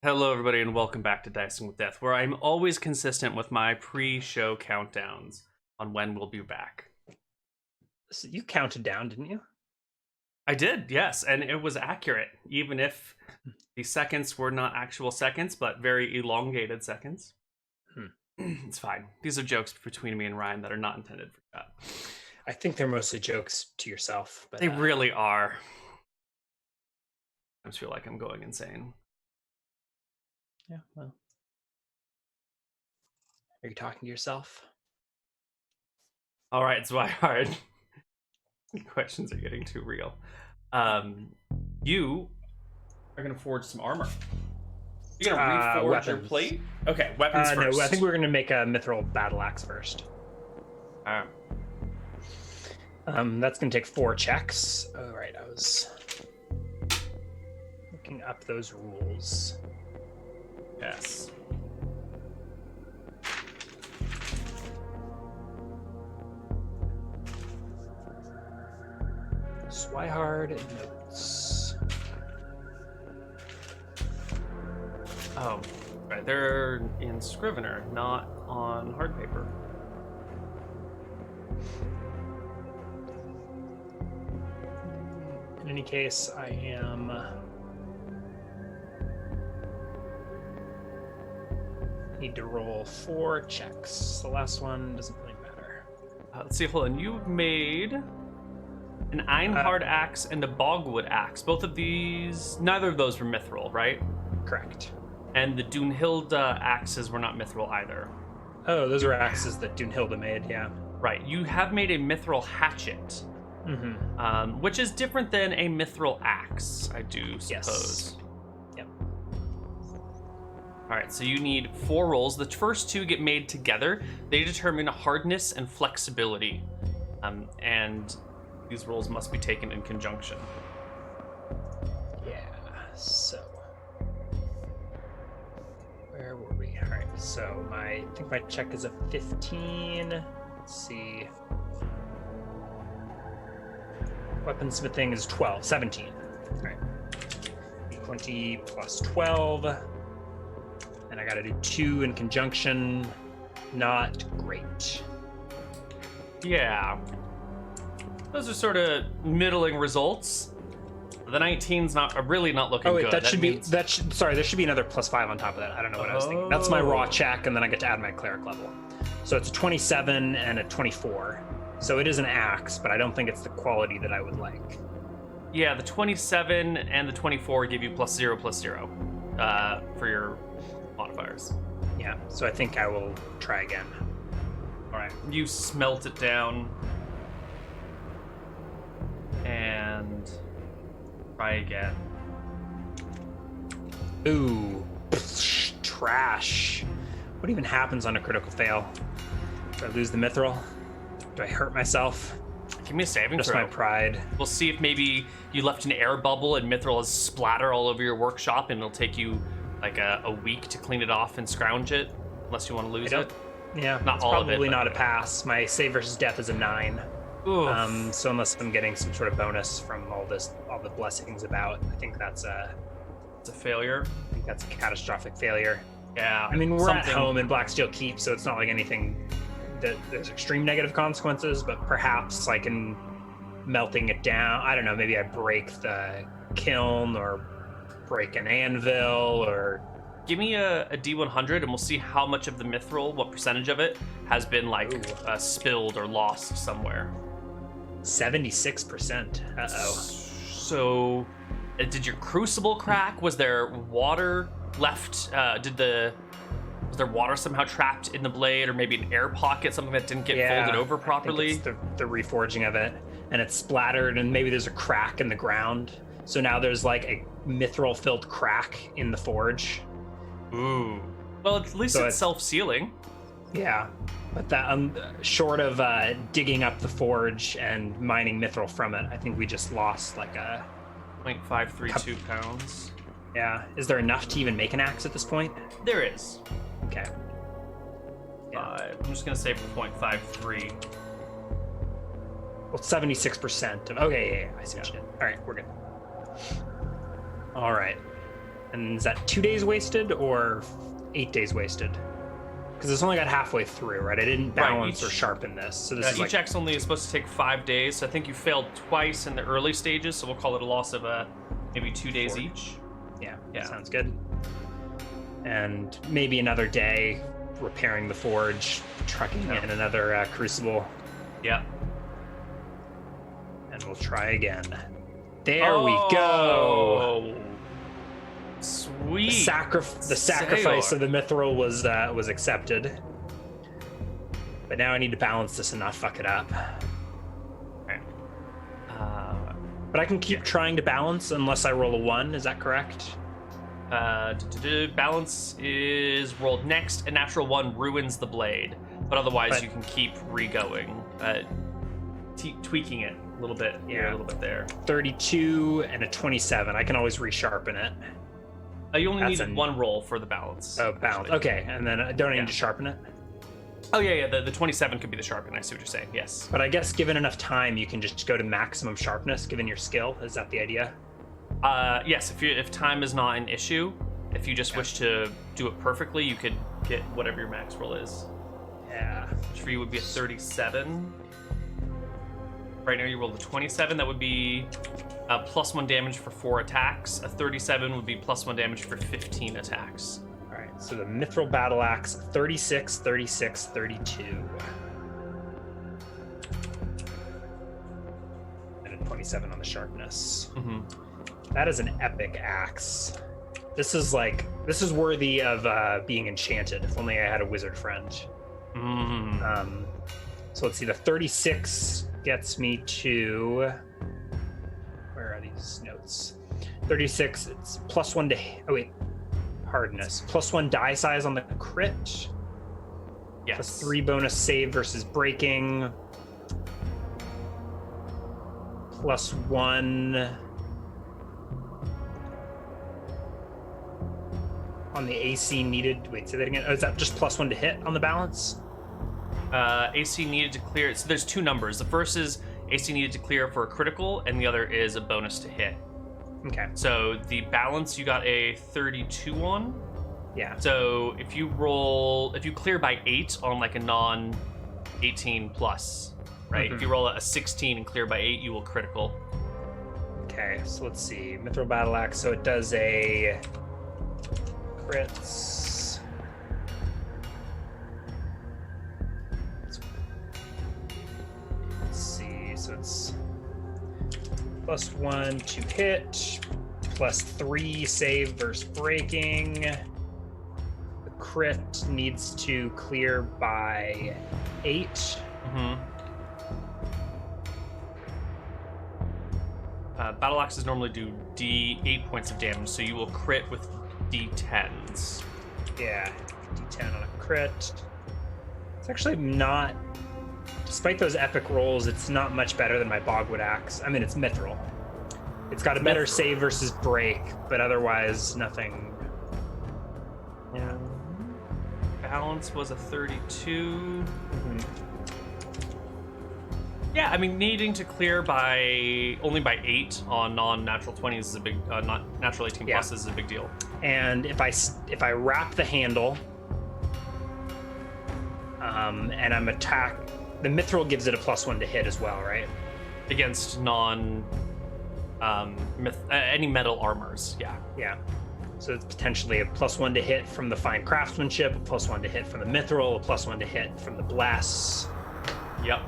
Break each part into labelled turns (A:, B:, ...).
A: Hello, everybody, and welcome back to Dicing with Death, where I'm always consistent with my pre-show countdowns on when we'll be back.
B: So you counted down, didn't you?
A: I did, yes, and it was accurate, even if the seconds were not actual seconds, but very elongated seconds. It's fine. These are jokes between me and Ryan that are not intended for that.
B: I think they're mostly jokes to yourself. But
A: they really are. I just feel like I'm going insane.
B: Yeah, well. Are you talking to yourself?
A: All right, Zwihard. Questions are getting too real. You are going to forge some armor. You're going to reforge your plate? Okay, weapons first.
B: No, I think we're going to make a mithril battle axe first. That's going to take 4 checks. Oh, right, I was looking up those rules.
A: Yes.
B: Swihard notes.
A: Oh, right. They're in Scrivener, not on hard paper.
B: In any case, I am... need to roll 4 checks. The last one doesn't really matter.
A: Let's see, hold on. You've made an Einhard axe and a Bogwood axe. Both of these, neither of those were mithril, right?
B: Correct.
A: And the Dunhilda axes were not mithril either.
B: Oh, those are axes that Dunhilda made, yeah.
A: Right. You have made a mithril hatchet, which is different than a mithril axe, I do suppose.
B: Yes. Yep.
A: All right, so you need 4 rolls. The first 2 get made together. They determine hardness and flexibility, and these rolls must be taken in conjunction.
B: Yeah, so... where were we? All right, so I think my check is a 15. Let's see. Weaponsmithing is 17. All right. 20 plus 12. And I got to do 2 in conjunction. Not great.
A: Yeah. Those are sort of middling results. The 19's really not looking good.
B: Oh wait, sorry, there should be another plus 5 on top of that. I don't know what I was thinking. That's my raw check, and then I get to add my cleric level. So it's a 27 and a 24. So it is an axe, but I don't think it's the quality that I would like.
A: Yeah, the 27 and the 24 give you +0/+0 for your modifiers.
B: Yeah, so I think I will try again.
A: All right, you smelt it down and try again.
B: Ooh, trash. What even happens on a critical fail? Do I lose the mithril? Do I hurt myself?
A: Give me a saving throw.
B: Just my pride.
A: We'll see if maybe you left an air bubble and mithril has splattered all over your workshop, and it'll take you like a week to clean it off and scrounge it, unless you want to lose it.
B: Yeah,
A: not
B: it's
A: all
B: probably
A: of it,
B: not a pass. My save versus death is a 9. So unless I'm getting some sort of bonus from all the blessings about, I think it's a
A: failure.
B: I think that's a catastrophic failure.
A: Yeah.
B: I mean, we're at home in Blacksteel Keep, so it's not like anything that there's extreme negative consequences, but perhaps like in melting it down, I don't know, maybe I break the kiln or break an anvil or...
A: Give me a D100 and we'll see how much of the mithril, what percentage of it, has been like spilled or lost somewhere.
B: 76%. Uh-oh.
A: So, did your crucible crack? Was there water left? Was there water somehow trapped in the blade, or maybe an air pocket, something that didn't get folded over properly?
B: I think it's the reforging of it, and it's splattered, and maybe there's a crack in the ground. So now there's like a mithril-filled crack in the forge.
A: Ooh. Well, at least it's self-sealing.
B: Yeah, but that short of digging up the forge and mining mithril from it, I think we just lost like a
A: 0.532 pounds.
B: Yeah. Is there enough to even make an axe at this point?
A: There is.
B: Okay.
A: Yeah. I'm just gonna say 0.53.
B: Well, 76% of. Okay, yeah, I see what you did. All right, we're good. All right. And is that 2 days wasted or 8 days wasted? Because it's only got halfway through, right? I didn't balance or sharpen this. So this is
A: each X only is supposed to take 5 days. So I think you failed twice in the early stages, so we'll call it a loss of maybe 2 days each.
B: Yeah, sounds good. And maybe another day repairing the forge, trucking in another crucible.
A: Yeah.
B: And we'll try again. There we go.
A: Sweet.
B: The sacrifice of the mithril was accepted. But now I need to balance this and not fuck it up.
A: Okay.
B: But I can keep trying to balance unless I roll a 1. Is that correct?
A: Balance is rolled next. A natural 1 ruins the blade, but otherwise you can keep re-going, tweaking it a little bit here, a little bit there.
B: 32 and a 27. I can always resharpen it.
A: You only need 1 roll for the balance.
B: Oh, balance. Okay, and then I don't need to sharpen it?
A: Oh, yeah. The 27 could be the sharpen. I see what you're saying. Yes.
B: But I guess given enough time, you can just go to maximum sharpness, given your skill. Is that the idea?
A: Yes. If time is not an issue, if you just wish to do it perfectly, you could get whatever your max roll is.
B: Yeah.
A: Which for you would be a 37. Right now you rolled a 27. That would be +1 damage for 4 attacks. A 37 would be +1 damage for 15 attacks.
B: All right. So the mithril battle axe, 36, 36, 32. And a 27 on the sharpness.
A: Mm-hmm.
B: That is an epic axe. This is worthy of being enchanted. If only I had a wizard friend.
A: Mm.
B: So let's see. The 36 gets me to. Where are these notes? 36. It's +1 to. Oh wait, hardness. +1 die size on the crit.
A: Yes.
B: +3 bonus save versus breaking. +1 on the AC needed. Wait, say that again. Oh, is that just +1 to hit on the balance?
A: AC needed to clear. So there's 2 numbers. The first is AC needed to clear for a critical, and the other is a bonus to hit.
B: Okay.
A: So the balance you got a 32 on.
B: Yeah.
A: So if you clear by 8 on like a non-18 plus, right?
B: Mm-hmm.
A: If you roll a 16 and clear by 8, you will critical.
B: Okay, so let's see. Mithril battle axe. So it does a crits. Let's see. So it's +1 to hit, +3 save versus breaking. The crit needs to clear by 8.
A: Mm-hmm. Battle axes normally do D8 points of damage, so you will crit with D10s.
B: Yeah, D10 on a crit. It's actually not, despite those epic rolls, it's not much better than my Bogwood axe. I mean, it's mithril. It's got a better save versus break, but otherwise nothing.
A: Yeah. Balance was a 32.
B: Mm-hmm.
A: Yeah, I mean, needing to clear only by 8 on non-natural 20s is a big, not natural 18 plus is a big deal.
B: And if I wrap the handle, and I'm the mithril gives it a +1 to hit as well, right?
A: Against any metal armors, yeah.
B: Yeah. So it's potentially a +1 to hit from the fine craftsmanship, a +1 to hit from the mithril, a +1 to hit from the bless.
A: Yep.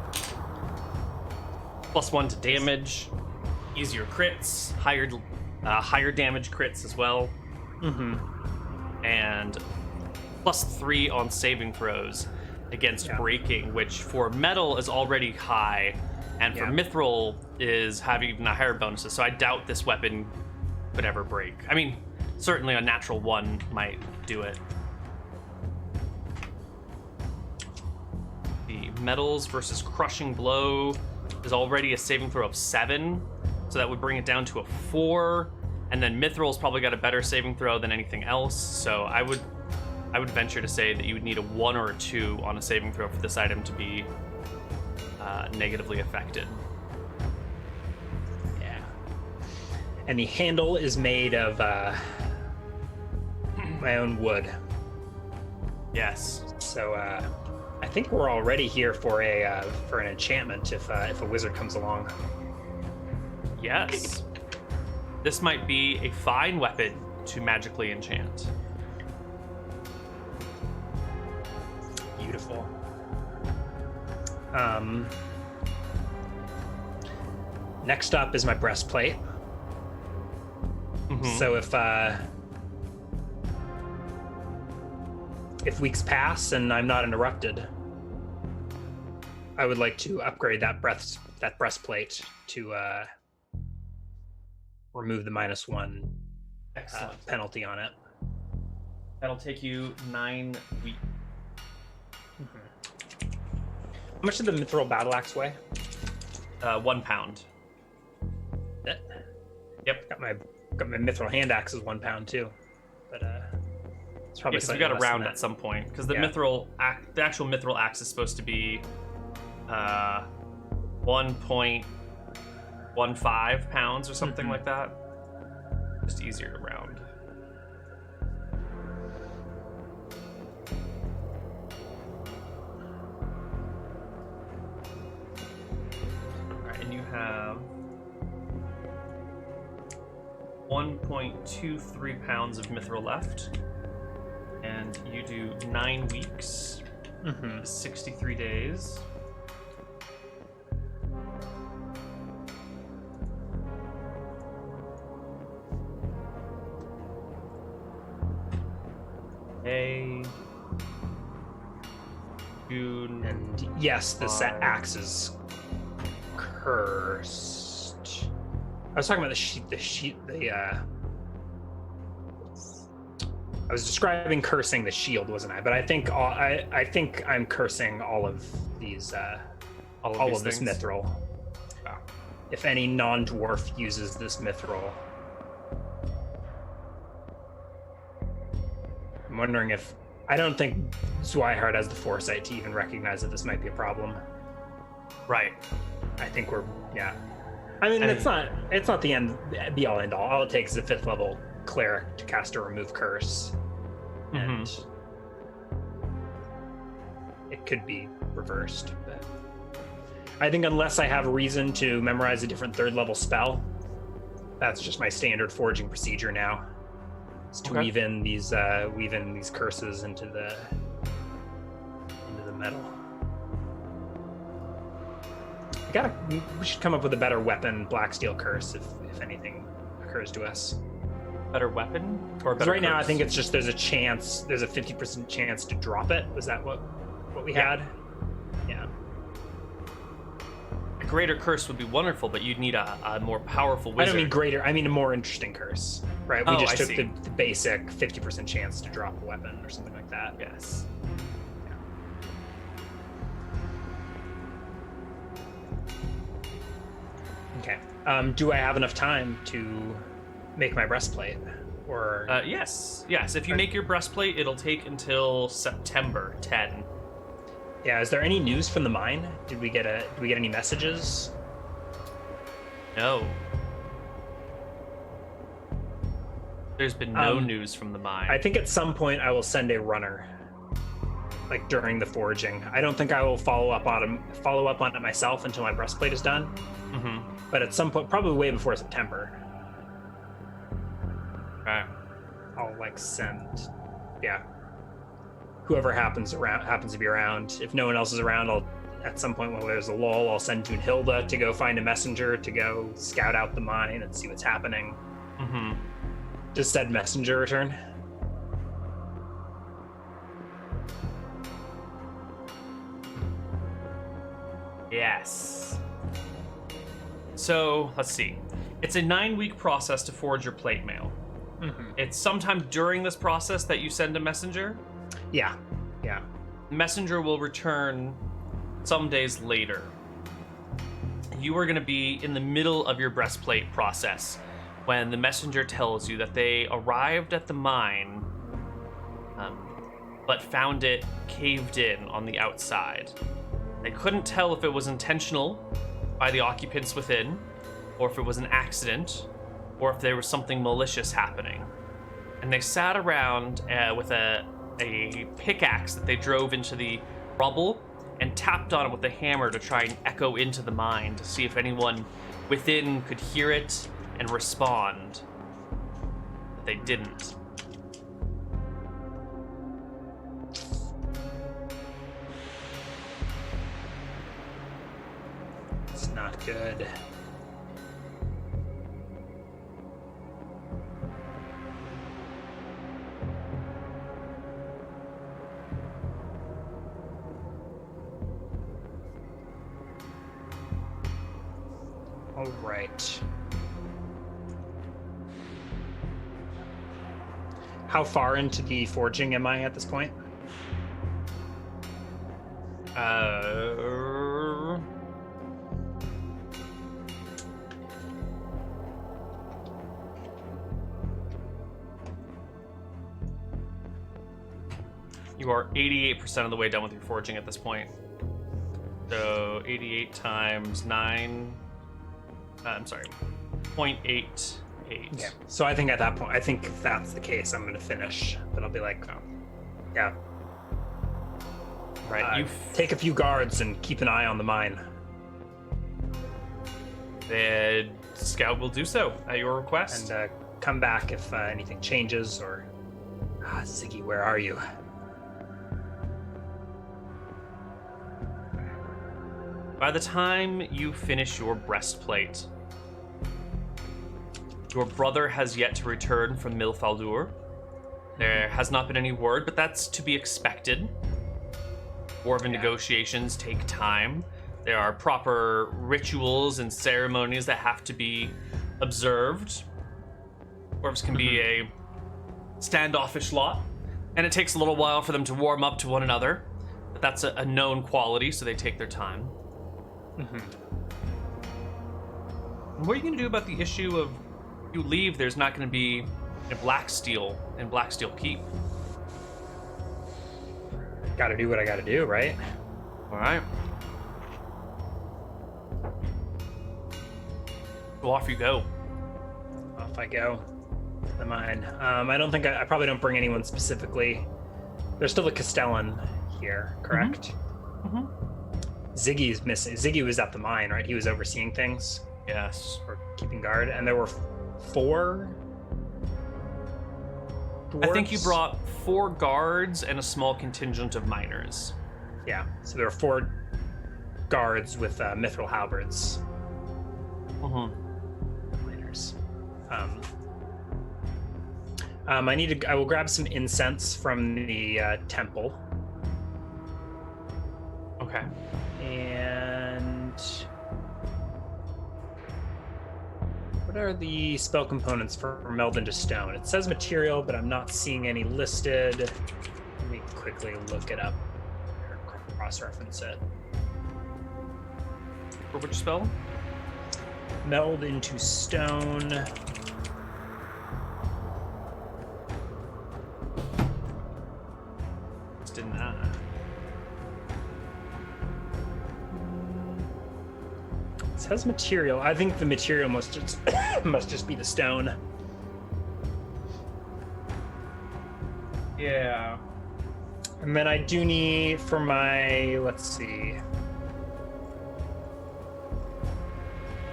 A: +1 to damage, easier crits, higher damage crits as well.
B: Mm-hmm.
A: And +3 on saving throws against breaking, which for metal is already high, and for mithril is having even a higher bonuses. So I doubt this weapon would ever break. I mean, certainly a natural 1 might do it. The metals versus crushing blow is already a saving throw of 7, so that would bring it down to a 4. And then Mithril's probably got a better saving throw than anything else, so I would venture to say that you would need a 1 or a 2 on a saving throw for this item to be negatively affected.
B: And the handle is made of my own wood.
A: Yes.
B: So I think we're already here for an enchantment if a wizard comes along.
A: Yes. This might be a fine weapon to magically enchant.
B: Beautiful. Next up is my breastplate.
A: Mm-hmm.
B: So if weeks pass and I'm not interrupted, I would like to upgrade that breastplate to remove the -1
A: Excellent.
B: penalty on it.
A: That'll take you 9 weeks.
B: How much did the mithril battle axe weigh?
A: 1 pound. Yep.
B: Got my mithril hand axe is 1 pound too, but it's probably
A: because we got to
B: less than
A: round
B: that.
A: at some point because the
B: Yeah.
A: the actual mithril axe is supposed to be 1.15 pounds or something like that. Just easier to round. All right, and you have 1.23 pounds of mithril left, and you do 9 weeks, 63 days. May, June,
B: And yes, this
A: Five.
B: axe is cursed. I was talking about I was describing cursing the shield, wasn't I? But I think I think I'm cursing all of these all
A: these
B: of this
A: things?
B: mithril. If any non-dwarf uses this mithril, I'm wondering if I don't think Zweihardt has the foresight to even recognize that this might be a problem.
A: right?
B: I think I mean, it's not the end be all end all. All it takes is a 5th level cleric to cast a remove curse, and it could be reversed. But I think unless I have a reason to memorize a different 3rd level spell, that's just my standard foraging procedure now. Is to weave in these curses into the metal. We should come up with a better weapon, black steel curse, if anything occurs to us.
A: Better weapon or
B: 'Cause
A: better
B: right now, I
A: curse?
B: think it's just there's a 50% chance to drop it. Was that what we had? Yeah.
A: a greater curse would be wonderful, but you'd need a more powerful wizard.
B: I don't mean greater. I mean a more interesting curse, right? We
A: Oh,
B: just
A: I
B: took
A: see.
B: the basic 50% chance to drop a weapon or something like that.
A: Yes.
B: Okay. Do I have enough time to make my breastplate, or?
A: Yes. If you make your breastplate, it'll take until September 10.
B: Yeah. Is there any news from the mine? Did we get any messages?
A: No. There's been no news from the mine.
B: I think at some point I will send a runner, like during the foraging. I don't think I will follow up on it myself until my breastplate is done. But at some point, probably way before September,
A: Okay.
B: I'll send, whoever happens to be around. If no one else is around, I'll at some point when there's a lull, I'll send Toonhilda to go find a messenger to go scout out the mine and see what's happening. Does said messenger return?
A: Yes. So, let's see. It's a 9-week process to forge your plate mail. It's sometime during this process that you send a messenger.
B: Yeah.
A: The messenger will return some days later. You are going to be in the middle of your breastplate process when the messenger tells you that they arrived at the mine, but found it caved in on the outside. They couldn't tell if it was intentional by the occupants within, or if it was an accident, or if there was something malicious happening. And they sat around with a pickaxe that they drove into the rubble and tapped on it with a hammer to try and echo into the mine to see if anyone within could hear it and respond. But they didn't.
B: It's not good. All right. How far into the forging am I at this point?
A: You are 88% of the way done with your forging at this point. So 88 times 9. I'm sorry, 0.88.
B: Yeah. So I think at that point, I think if that's the case, I'm going to finish. But I'll be like, oh, yeah.
A: Right. You
B: take a few guards and keep an eye on the mine.
A: The scout will do so at your request.
B: And come back if anything changes or... Ziggy, where are you?
A: By the time you finish your breastplate, your brother has yet to return from Milfaldur. There has not been any word, but that's to be expected. Dwarven negotiations take time. There are proper rituals and ceremonies that have to be observed. Dwarves can be a standoffish lot, and it takes a little while for them to warm up to one another. But that's a known quality, so they take their time. What are you going to do about the issue of you leave, there's not going to be a Blacksteel in Blacksteel Keep?
B: Gotta do what I gotta do, right?
A: All right. So off you go.
B: Off I go. The mine. I don't think I probably don't bring anyone specifically. There's still a Castellan here, correct? Ziggy's missing. Ziggy was at the mine, right? He was overseeing things.
A: Yes.
B: Or keeping guard, and there were 4 dwarves?
A: I think you brought 4 guards and a small contingent of miners.
B: Yeah, so there were 4 guards with mithril halberds. Miners. I will grab some incense from the temple.
A: Okay.
B: And what are the spell components for meld into stone? It says material, but I'm not seeing any listed. Let me quickly look it up or cross-reference it.
A: For which spell?
B: Meld into stone.
A: Just didn't that.
B: It says material. I think the material must just must just be the stone.
A: Yeah.
B: And then I do need for my, let's see.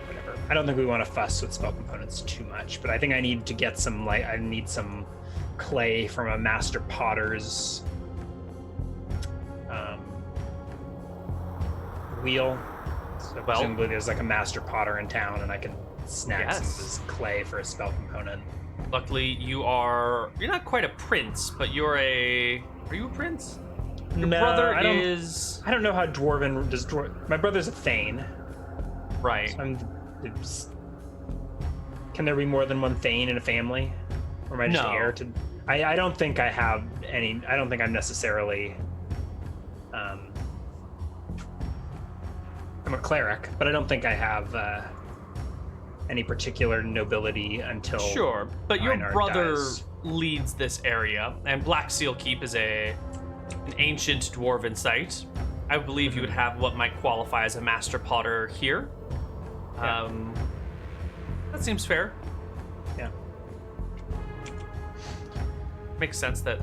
B: Whatever. I don't think we want to fuss with spell components too much, but I think I need to get some, like, I need some clay from a master potter's wheel. So presumably there's like a master potter in town and I can snag some of his clay for a spell component.
A: Luckily, you're not quite a prince, but are you a prince? Your brother is...
B: I don't know how dwarven does. My brother's a thane.
A: Right.
B: So can there be more than one thane in a family? Or am I just heir to... I don't think I have any... I don't think I'm necessarily... I'm a cleric, but I don't think I have any particular nobility until...
A: Sure, but your brother
B: dies.
A: leads this area, and Blacksteel Keep is an ancient dwarven site. I believe you would have what might qualify as a master potter here.
B: Yeah.
A: That seems fair.
B: Yeah.
A: Makes sense that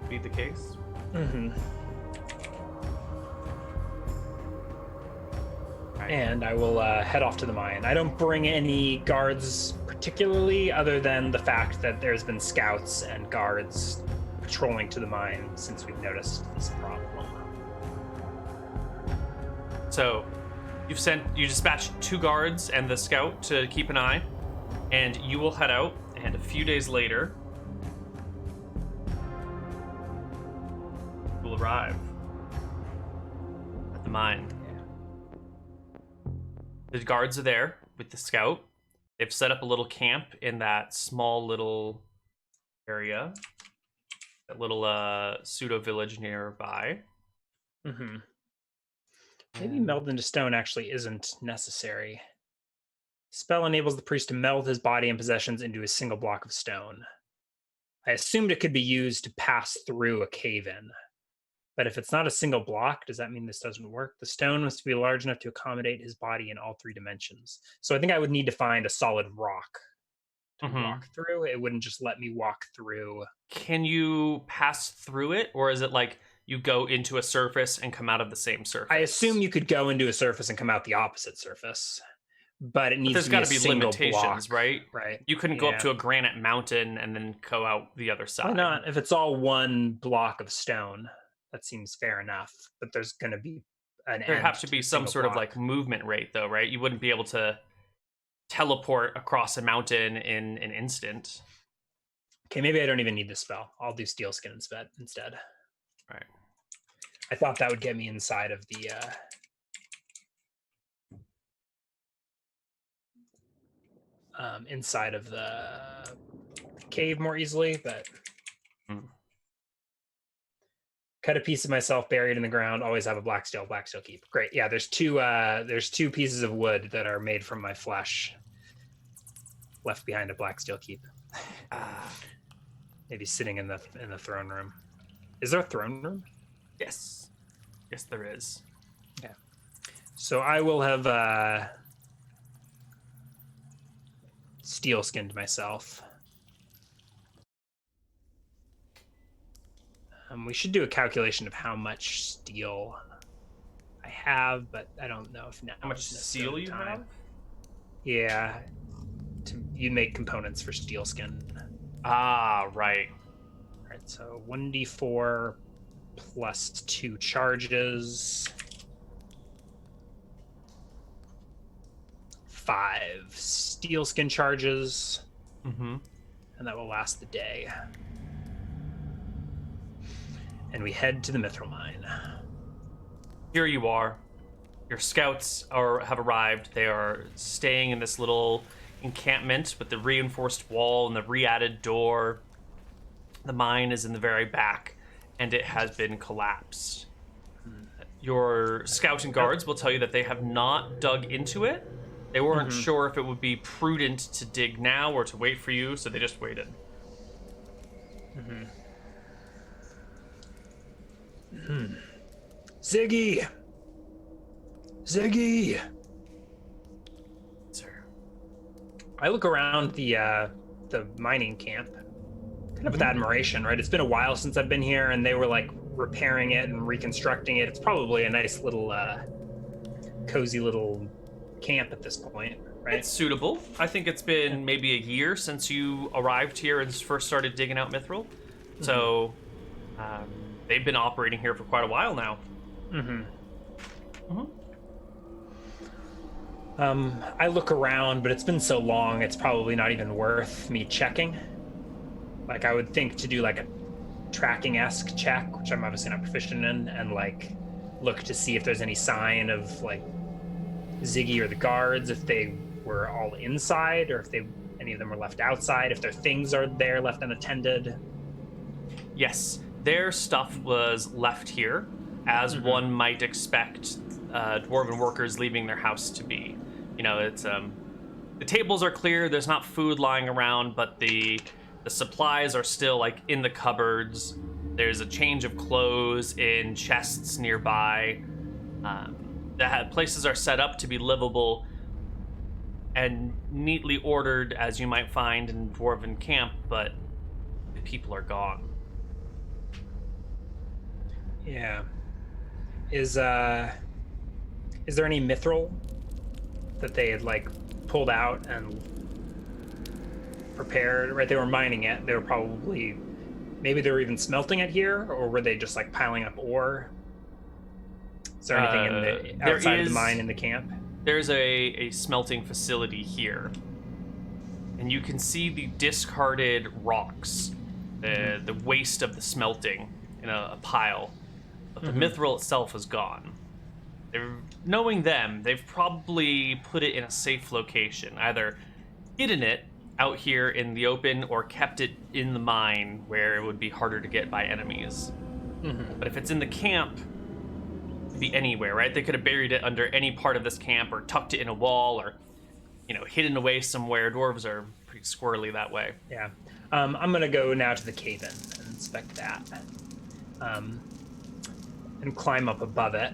A: be the case.
B: Mm-hmm. Right. And I will head off to the mine. I don't bring any guards particularly, other than the fact that there's been scouts and guards patrolling to the mine since we've noticed this problem.
A: So, you dispatched 2 guards and the scout to keep an eye, and you will head out. And a few days later, you will arrive at the mine. The guards are there with the scout. They've set up a little camp in that small little area, that little pseudo village nearby.
B: Mm-hmm. Maybe meld into stone actually isn't necessary. Spell enables the priest to meld his body and possessions into a single block of stone. I assumed it could be used to pass through a cave-in. But if it's not a single block, does that mean this doesn't work? The stone must be large enough to accommodate his body in all 3 dimensions. So I think I would need to find a solid rock to walk through. It wouldn't just let me walk through.
A: Can you pass through it, or is it like you go into a surface and come out of the same surface?
B: I assume you could go into a surface and come out the opposite surface, but it needs to be a single
A: limitations,
B: block,
A: right?
B: Right.
A: You couldn't go up to a granite mountain and then go out the other side.
B: Why not? If it's all 1 block of stone, that seems fair enough. But there's going to be
A: There'd have to be some sort of like movement rate, though, right? You wouldn't be able to teleport across a mountain in an instant.
B: Okay, maybe I don't even need the spell. I'll do steel skin instead.
A: Right.
B: I thought that would get me inside of the cave more easily, but cut a piece of myself buried in the ground. Always have a black steel keep. Great. Yeah, there's two pieces of wood that are made from my flesh left behind a black steel keep. Maybe sitting in the throne room. Is there a throne room?
A: Yes, there is.
B: Yeah. So I will have steel skinned myself. We should do a calculation of how much steel I have, but I don't know if now.
A: How much steel you have?
B: Yeah. You make components for steel skin.
A: Ah, right.
B: All right, so 1d4 plus 2 charges. 5 steel skin charges.
A: Mm-hmm.
B: And that will last the day. And we head to the mithril mine.
A: Here you are. Your scouts have arrived. They are staying in this little encampment with the reinforced wall and the re-added door. The mine is in the very back, and it has been collapsed. Your scout and guards will tell you that they have not dug into it. They weren't sure if it would be prudent to dig now or to wait for you, so they just waited.
B: Ziggy!
A: Sir.
B: I look around the mining camp, kind of with admiration, right? It's been a while since I've been here, and they were like repairing it and reconstructing it. It's probably a nice little, cozy little camp at this point, right?
A: It's suitable. I think it's been maybe a year since you arrived here and first started digging out mithril. So they've been operating here for quite a while now.
B: I look around, but it's been so long, it's probably not even worth me checking. Like, I would think to do like a tracking-esque check, which I'm obviously not proficient in, and like look to see if there's any sign of like Ziggy or the guards, if they were all inside or if any of them were left outside, if their things are there left unattended.
A: Yes, their stuff was left here, as one might expect dwarven workers leaving their house to be. You know, it's the tables are clear, there's not food lying around, but the supplies are still like in the cupboards. There's a change of clothes in chests nearby. The places are set up to be livable. and neatly ordered as you might find in dwarven camp, but the people are gone.
B: Yeah. Is there any mithril that they had like pulled out and prepared? Right, they were mining it. They were probably, maybe they were even smelting it here, or were they just like piling up ore? Is there anything in the outside of the mine in the camp?
A: There's a smelting facility here, and you can see the discarded rocks, the waste of the smelting in a pile. But the mithril itself is gone. Knowing them, they've probably put it in a safe location, either hidden it out here in the open or kept it in the mine where it would be harder to get by enemies. But if it's in the camp, it could be anywhere, right? They could have buried it under any part of this camp or tucked it in a wall or, hidden away somewhere. Dwarves are pretty squirrely that way.
B: Yeah. I'm going to go now to the cave-in and inspect that. And climb up above it.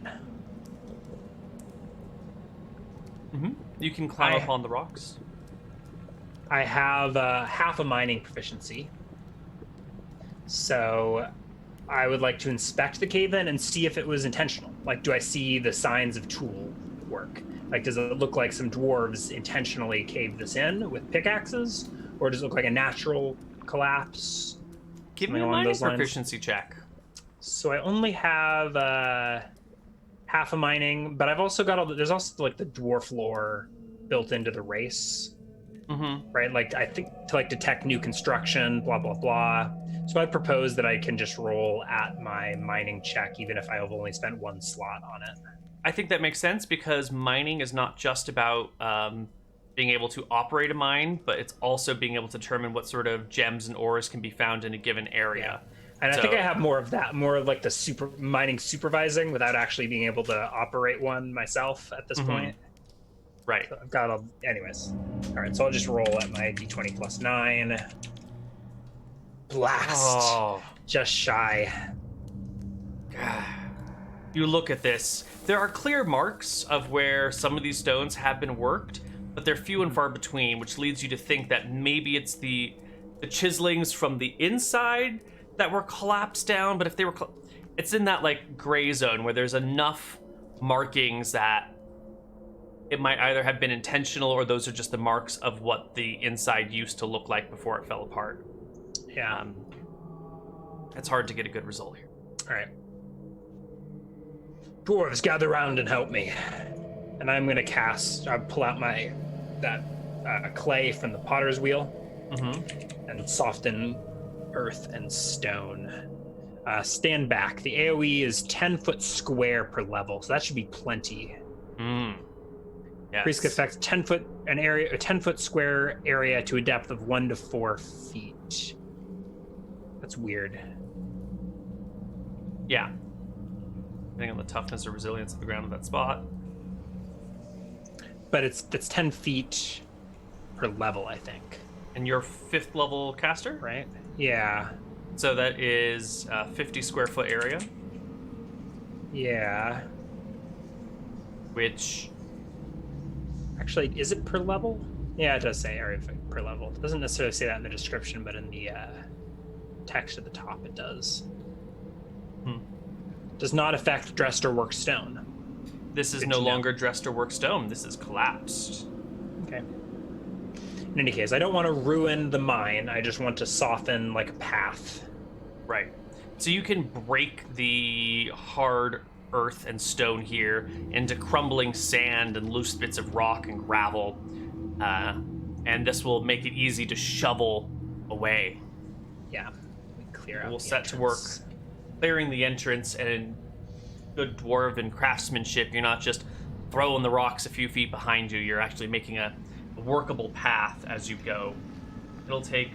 A: You can climb up on the rocks.
B: I have half a mining proficiency. So I would like to inspect the cave-in and see if it was intentional. Like, do I see the signs of tool work? Like, does it look like some dwarves intentionally caved this in with pickaxes? Or does it look like a natural collapse?
A: Give me a mining proficiency check.
B: So I only have half a mining, but I've also got there's also like the dwarf lore built into the race, right? Like I think to like detect new construction, blah blah blah. So I propose that I can just roll at my mining check, even if I have only spent one slot on it.
A: I think that makes sense because mining is not just about being able to operate a mine, but it's also being able to determine what sort of gems and ores can be found in a given area.
B: Yeah. And I think I have more of that, more of like the mining supervising without actually being able to operate one myself at this point.
A: Right.
B: So I've got anyways. All right, so I'll just roll at my d20 plus 9. Blast.
A: Oh.
B: Just shy.
A: You look at this. There are clear marks of where some of these stones have been worked, but they're few and far between, which leads you to think that maybe it's the chiselings from the inside that were collapsed down, but if they were it's in that like gray zone where there's enough markings that it might either have been intentional or those are just the marks of what the inside used to look like before it fell apart.
B: Yeah.
A: It's hard to get a good result here.
B: All right. Dwarves, gather round and help me. And I'm going to pull out that clay from the potter's wheel and soften earth and stone. Stand back. The AoE is 10 foot square per level, so that should be plenty.
A: Yes.
B: Priest affects 10 foot square area to a depth of 1 to 4 feet. That's weird.
A: Yeah. Depending on the toughness or resilience of the ground of that spot.
B: But it's 10 feet per level, I think.
A: And you're 5th level caster?
B: Right? Yeah.
A: So that is a 50 square foot area.
B: Yeah.
A: Which...
B: Actually, is it per level? Yeah, it does say area per level. It doesn't necessarily say that in the description, but in the text at the top it does. Does not affect dressed or worked stone.
A: This is no longer dressed or worked stone. This is collapsed.
B: Okay. In any case, I don't want to ruin the mine. I just want to soften like a path.
A: Right. So you can break the hard earth and stone here into crumbling sand and loose bits of rock and gravel. And this will make it easy to shovel away.
B: Yeah. Clear out.
A: We'll set to work clearing the entrance, and in good dwarven craftsmanship, you're not just throwing the rocks a few feet behind you. You're actually making a workable path as you go. It'll take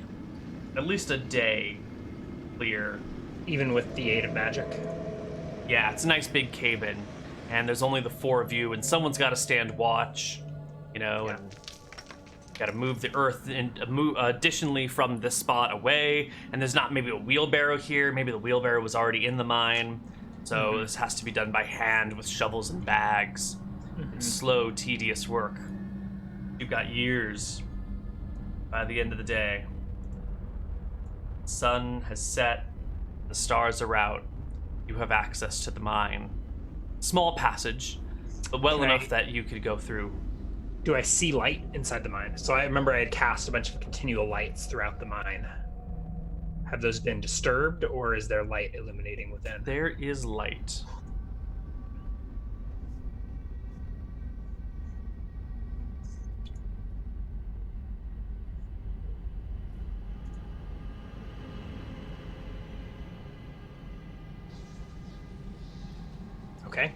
A: at least a day to clear.
B: Even with the aid of magic?
A: Yeah, it's a nice big cave-in, and there's only the 4 of you, and someone's got to stand watch, and got to move the earth and additionally from this spot away. And there's not maybe a wheelbarrow here. Maybe the wheelbarrow was already in the mine. So this has to be done by hand with shovels and bags. It's slow, tedious work. You've got years. By the end of the day, the sun has set, the stars are out. You have access to the mine. Small passage, but well enough that you could go through.
B: Do I see light inside the mine? So I remember I had cast a bunch of continual lights throughout the mine. Have those been disturbed, or is there light illuminating within?
A: There is light.
B: Okay.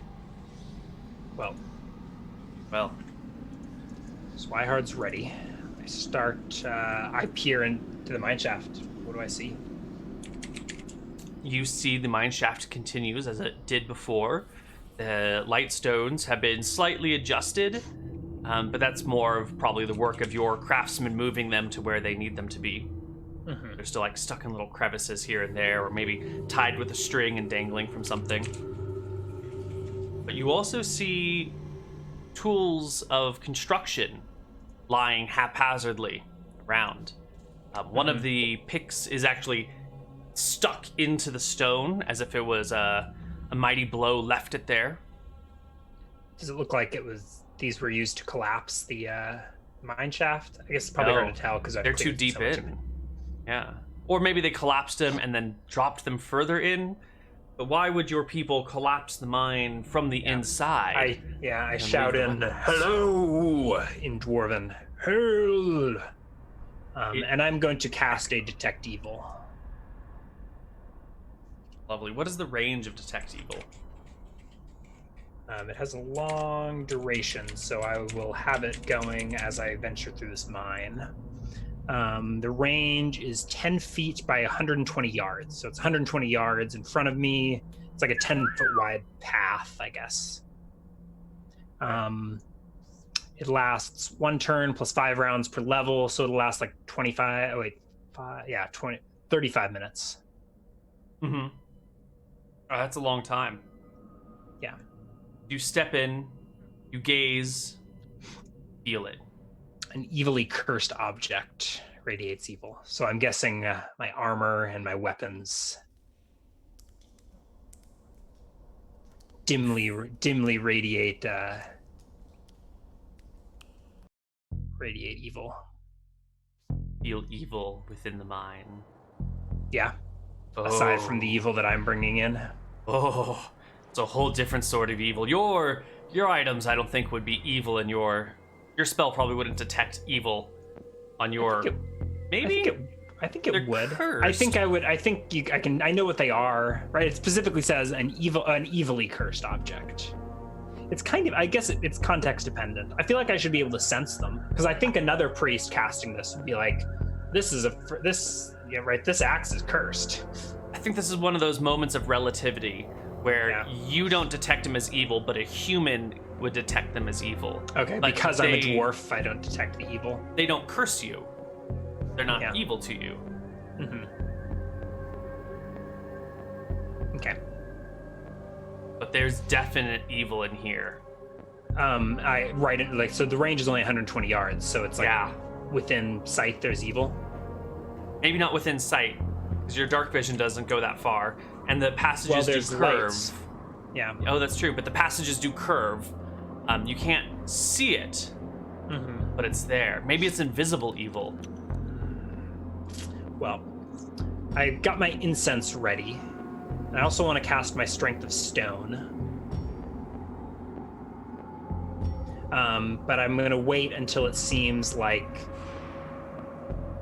B: Well. Swihard's ready. I start, I peer into the mine shaft. What do I see?
A: You see the mine shaft continues as it did before. The light stones have been slightly adjusted, but that's more of probably the work of your craftsmen moving them to where they need them to be. Mm-hmm. They're still like stuck in little crevices here and there, or maybe tied with a string and dangling from something. But you also see tools of construction lying haphazardly around. One of the picks is actually stuck into the stone as if it was a mighty blow left it there.
B: Does it look like these were used to collapse the mine shaft? I guess it's probably hard to tell because
A: they're too deep in. Yeah. Or maybe they collapsed them and then dropped them further in. But why would your people collapse the mine from the inside?
B: I shout in, hello, in Dwarven. Hell. And I'm going to cast a Detect Evil.
A: Lovely. What is the range of Detect Evil?
B: It has a long duration, so I will have it going as I venture through this mine. The range is 10 feet by 120 yards. So it's 120 yards in front of me. It's like a 10-foot wide path, I guess. It lasts 1 turn plus 5 rounds per level. So it'll last like 35 minutes.
A: Mm-hmm. Oh, that's a long time.
B: Yeah.
A: You step in, you gaze, feel it.
B: An evilly cursed object radiates evil. So I'm guessing my armor and my weapons dimly radiate evil.
A: Feel evil within the mine.
B: Yeah. Oh. Aside from the evil that I'm bringing in.
A: Oh, it's a whole different sort of evil. Your items, I don't think, would be evil in your spell probably wouldn't detect evil on your.
B: I think it would.
A: Cursed.
B: I think I would. I think I know what they are, right? It specifically says an evilly cursed object. It's kind of. I guess it's context dependent. I feel like I should be able to sense them because I think another priest casting this would be like, this axe is cursed.
A: I think this is one of those moments of relativity where you don't detect them as evil, but a human would detect them as evil.
B: Okay, like because I'm a dwarf, I don't detect the evil.
A: They don't curse you. They're not evil to you.
B: Mm-hmm. Okay.
A: But there's definite evil in here.
B: So the range is only 120 yards, so it's like within sight there's evil.
A: Maybe not within sight, because your dark vision doesn't go that far, and the passages do curve.
B: Lights. Yeah.
A: Oh, that's true, but the passages do curve. You can't see it, but it's there. Maybe it's invisible evil.
B: Well, I got my incense ready. I also want to cast my Strength of Stone. But I'm going to wait until it seems like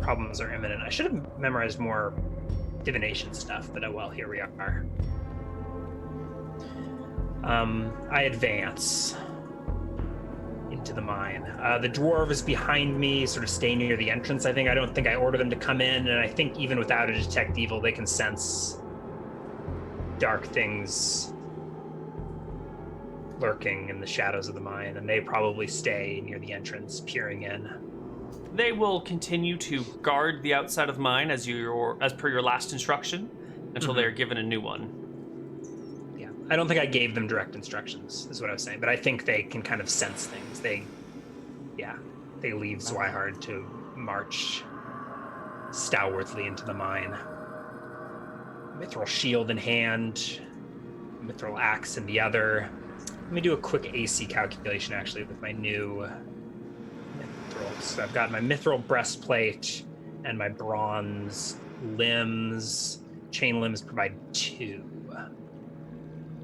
B: problems are imminent. I should have memorized more divination stuff, but oh well, here we are. I advance into the mine. The dwarf is behind me, sort of stay near the entrance. I don't think I order them to come in, and I think even without a detect evil, they can sense dark things lurking in the shadows of the mine, and they probably stay near the entrance, peering in.
A: They will continue to guard the outside of the mine as per your last instruction until they are given a new one.
B: Yeah, I don't think I gave them direct instructions, is what I was saying, but I think they can kind of sense things. they leave Zweihaard to march stoutwardly into the mine. Mithril shield in hand, mithril axe in the other. Let me do a quick AC calculation, actually, with my new mithril. So I've got my mithril breastplate and my bronze limbs. Chain limbs provide 2.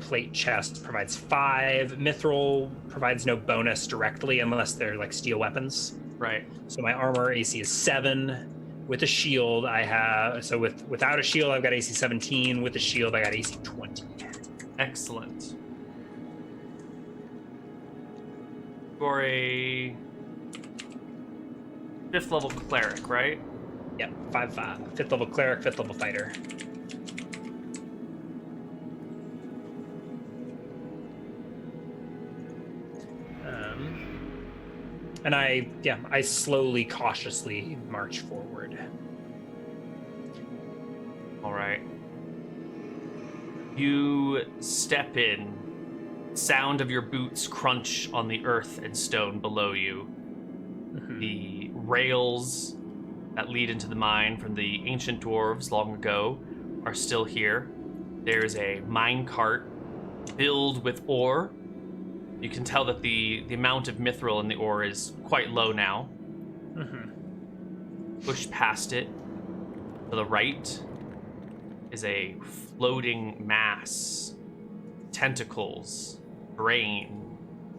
B: Plate chest provides 5. Mithril provides no bonus directly unless they're like steel weapons.
A: Right.
B: So my armor AC is 7. With a shield, I have... So without a shield, I've got AC 17. With a shield, I got AC 20.
A: Excellent. For a 5th level cleric, right?
B: Yep, 5/5. 5th level cleric, 5th level fighter. And I slowly, cautiously march forward.
A: All right. You step in. Sound of your boots crunch on the earth and stone below you. Mm-hmm. The rails that lead into the mine from the ancient dwarves long ago are still here. There's a mine cart filled with ore. You can tell that the amount of mithril in the ore is quite low now. Mm-hmm. Push past it. To the right is a floating mass. Tentacles, brain,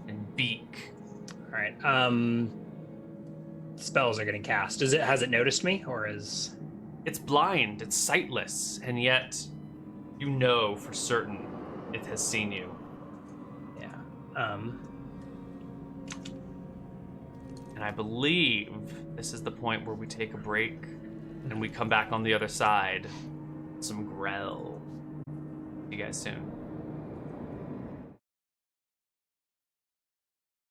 A: and beak.
B: All right. Spells are getting cast. Has it noticed me, or is...
A: It's blind, it's sightless, and yet you know for certain it has seen you. And I believe this is the point where we take a break and we come back on the other side. Some Grell. See you guys soon.